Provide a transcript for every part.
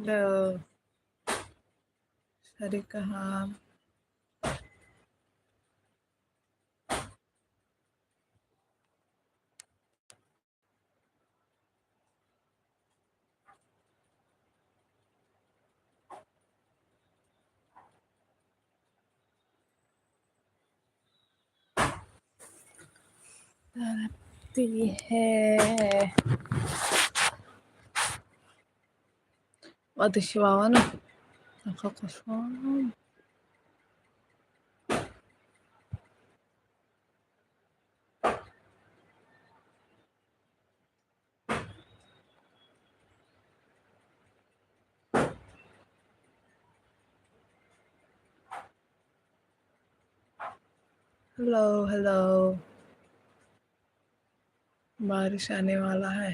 Hello, Sarikaham. तड़पती है Wadushwawana. Nakakaswan. Hello hello बारिश आने वाला है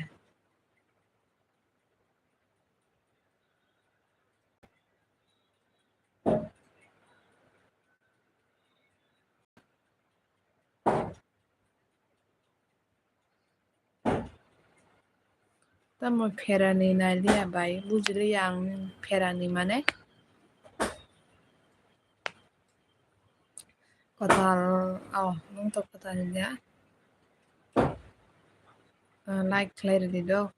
तब फेरानी नालिया भाई बुझली yang फेरानी माने kotor oh untuk katanya like clear dito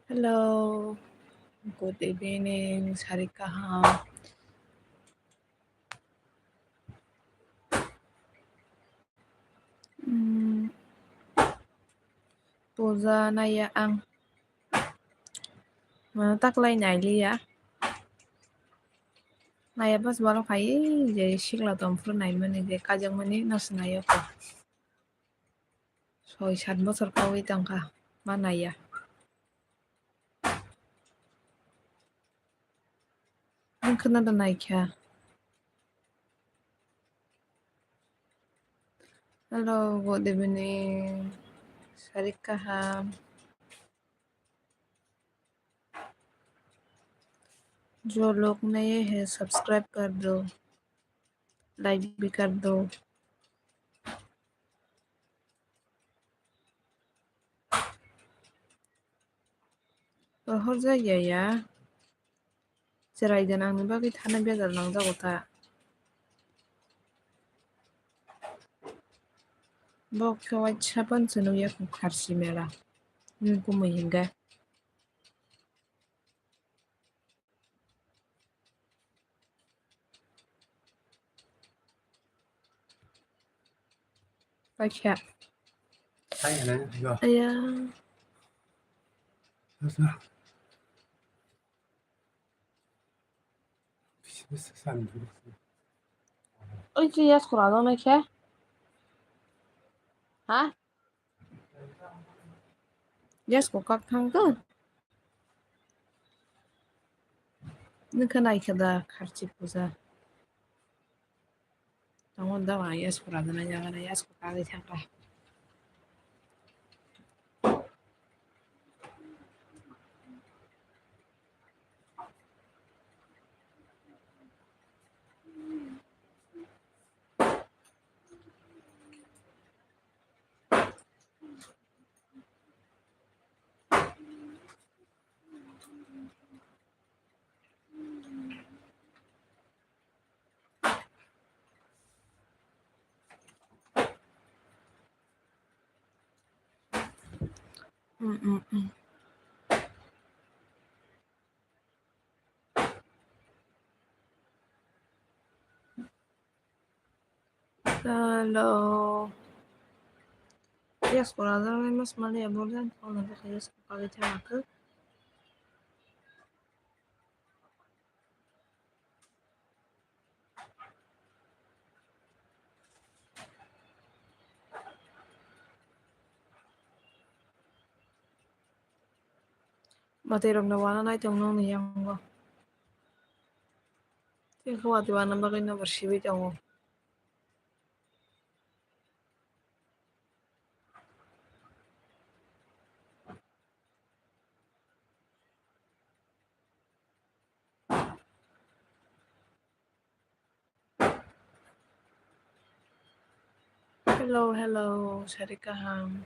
hello good evening Sarikaham Puza na ang taklay nailiya Naya pas baru kayak jadi sikla tomfru naik mana dia kajang mana nas naya ko 6-7 বছর kawin tangka mana ya ang kanada naik ya hello good evening Sarikaham जो लोग नए हैं subscribe कर दो like भी कर दो हर जायगाया जिरायगोन आंनि बागै थानो बेजार नांजागौथा बक्सवाय सापन नुयो खारसि मेला गुमै हिंगा baca ya oh itu ya sekolah dong naik ya hah ya sekolah tangga nıka naik da खारसि puza tangon da wa ya sekolah dong nanya ya sekolah lagi tangga halo ya sekolah dong mas malah ya bulan kalau nanti saya sekolah lagi tangga Mati rom na wana na itong nung niyang ko. Tingko ati wana bagay na bersibit ang Hello, Sharika Ham.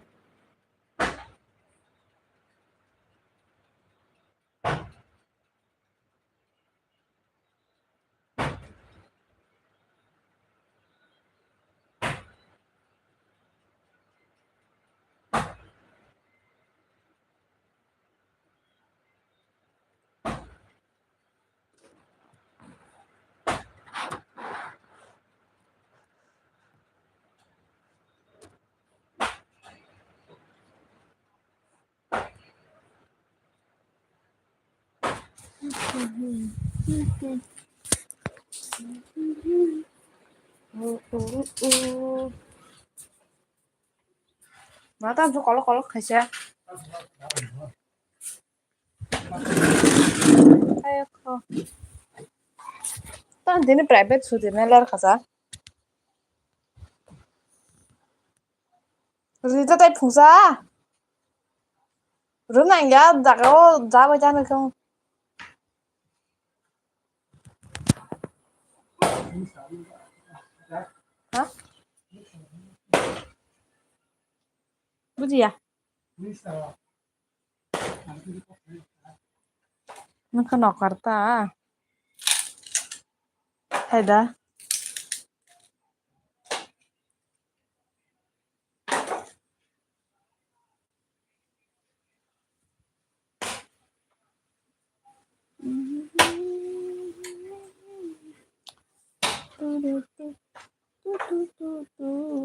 Mata tuh kalau guys ya. Ayo kok. Tan dini private sudirnya ler khasa. Rita tay phungsa. Run anh ya dako jabai jana không? Hả? Buji ya? Naka nokarta. Heda.